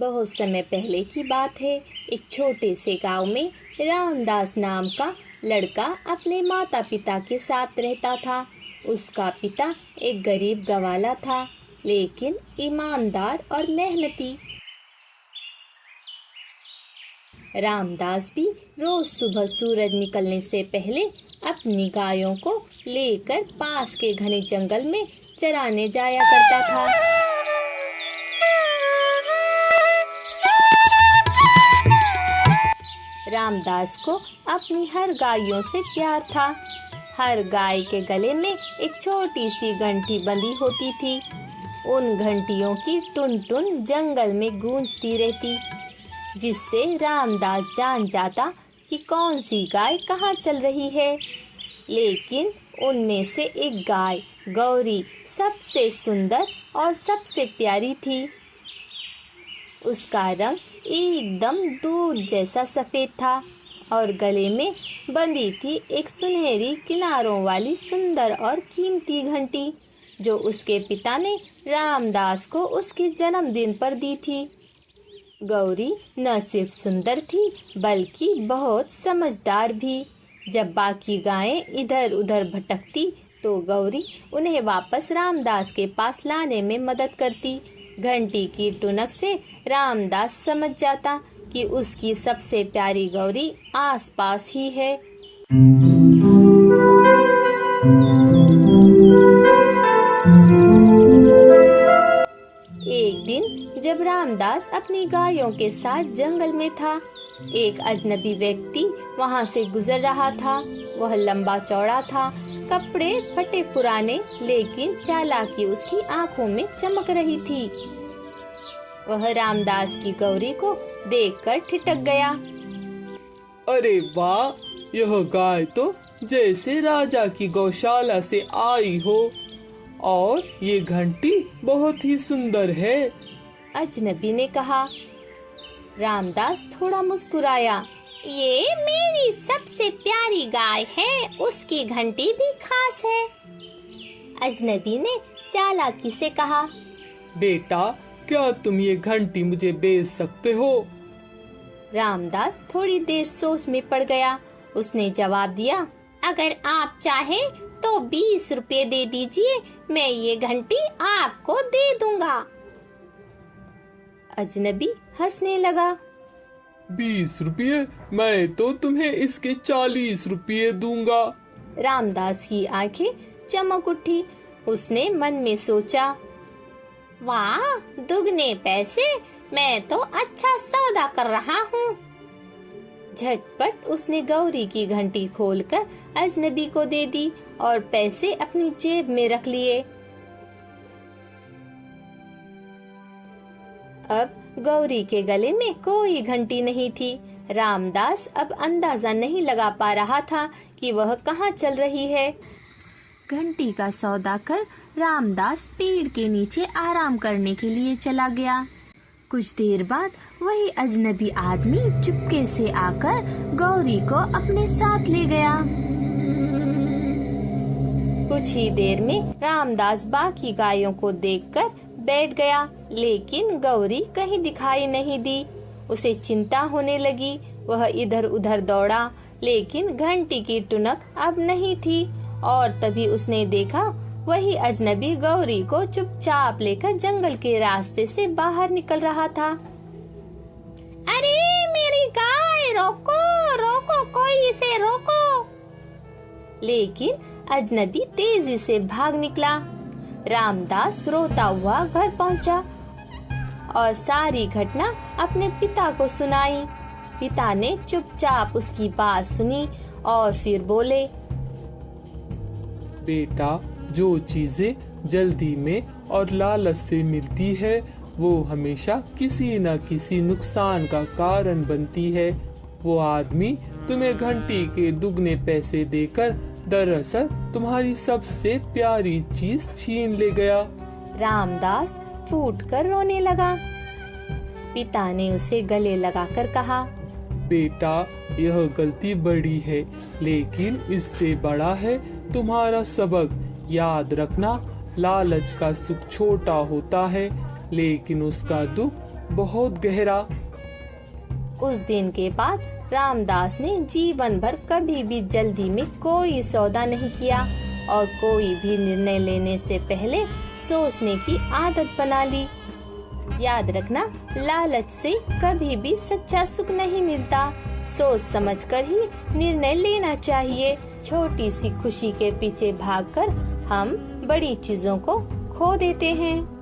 बहुत समय पहले की बात है। एक छोटे से गांव में रामदास नाम का लड़का अपने माता पिता के साथ रहता था। उसका पिता एक गरीब गवाला था, लेकिन ईमानदार और मेहनती। रामदास भी रोज सुबह सूरज निकलने से पहले अपनी गायों को लेकर पास के घने जंगल में चराने जाया करता था। रामदास को अपनी हर गायों से प्यार था। हर गाय के गले में एक छोटी सी घंटी बंधी होती थी। उन घंटियों की टुन टुन जंगल में गूंजती रहती, जिससे रामदास जान जाता कि कौन सी गाय कहाँ चल रही है। लेकिन उनमें से एक गाय गौरी सबसे सुंदर और सबसे प्यारी थी। उसका रंग एकदम दूध जैसा सफ़ेद था और गले में बंधी थी एक सुनहरी किनारों वाली सुंदर और कीमती घंटी, जो उसके पिता ने रामदास को उसके जन्मदिन पर दी थी। गौरी न सिर्फ सुंदर थी बल्कि बहुत समझदार भी। जब बाकी गायें इधर उधर भटकती तो गौरी उन्हें वापस रामदास के पास लाने में मदद करती। घंटी की टुनक से रामदास समझ जाता कि उसकी सबसे प्यारी गौरी आसपास ही है। एक दिन जब रामदास अपनी गायों के साथ जंगल में था, एक अजनबी व्यक्ति वहां से गुजर रहा था। वह लंबा चौड़ा था, कपड़े फटे पुराने, लेकिन चालाकी उसकी आंखों में चमक रही थी। वह रामदास की गौरी को देखकर ठिठक गया। अरे वाह, यह गाय तो जैसे राजा की गौशाला से आई हो, और ये घंटी बहुत ही सुंदर है, अजनबी ने कहा। रामदास थोड़ा मुस्कुराया। ये मेरी सबसे प्यारी गाय है, उसकी घंटी भी खास है, अजनबी ने चालाकी से कहा। बेटा, क्या तुम ये घंटी मुझे बेच सकते हो? रामदास थोड़ी देर सोच में पड़ गया। उसने जवाब दिया, अगर आप चाहे तो 20 रुपये दे दीजिए, मैं ये घंटी आपको दे दूंगा। अजनबी हंसने लगा। 20 रुपये? मैं तो तुम्हें इसके 40 रुपये दूंगा। रामदास की आंखें चमक उठी। उसने मन में सोचा, वाह, दुगने पैसे, मैं तो अच्छा सौदा कर रहा हूँ। झटपट उसने गौरी की घंटी खोलकर अजनबी को दे दी और पैसे अपनी जेब में रख लिए। अब गौरी के गले में कोई घंटी नहीं थी। रामदास अब अंदाजा नहीं लगा पा रहा था कि वह कहाँ चल रही है। घंटी का सौदा कर रामदास पेड़ के नीचे आराम करने के लिए चला गया। कुछ देर बाद वही अजनबी आदमी चुपके से आकर गौरी को अपने साथ ले गया। कुछ ही देर में रामदास बाकी गायों को देखकर बैठ गया, लेकिन गौरी कहीं दिखाई नहीं दी। उसे चिंता होने लगी। वह इधर उधर दौड़ा, लेकिन घंटी की टुनक अब नहीं थी। और तभी उसने देखा वही अजनबी गौरी को चुपचाप लेकर जंगल के रास्ते से बाहर निकल रहा था। अरे मेरी गाय, रोको रोको, कोई इसे रोको। लेकिन अजनबी तेजी से भाग निकला। रामदास रोता हुआ घर पहुंचा और सारी घटना अपने पिता को सुनाई। पिता ने चुपचाप उसकी बात सुनी और फिर बोले, बेटा, जो चीजें जल्दी में और लालच से मिलती है वो हमेशा किसी न किसी नुकसान का कारण बनती है। वो आदमी तुम्हें घंटी के दुगने पैसे देकर दरअसल तुम्हारी सबसे प्यारी चीज छीन ले गया। रामदास फूटकर रोने लगा। पिता ने उसे गले लगाकर कहा, बेटा, यह गलती बड़ी है, लेकिन इससे बड़ा है तुम्हारा सबक। याद रखना, लालच का सुख छोटा होता है, लेकिन उसका दुख बहुत गहरा। उस दिन के बाद रामदास ने जीवन भर कभी भी जल्दी में कोई सौदा नहीं किया और कोई भी निर्णय लेने से पहले सोचने की आदत बना ली। याद रखना, लालच से कभी भी सच्चा सुख नहीं मिलता। सोच समझकर ही निर्णय लेना चाहिए। छोटी सी खुशी के पीछे भागकर हम बड़ी चीजों को खो देते हैं।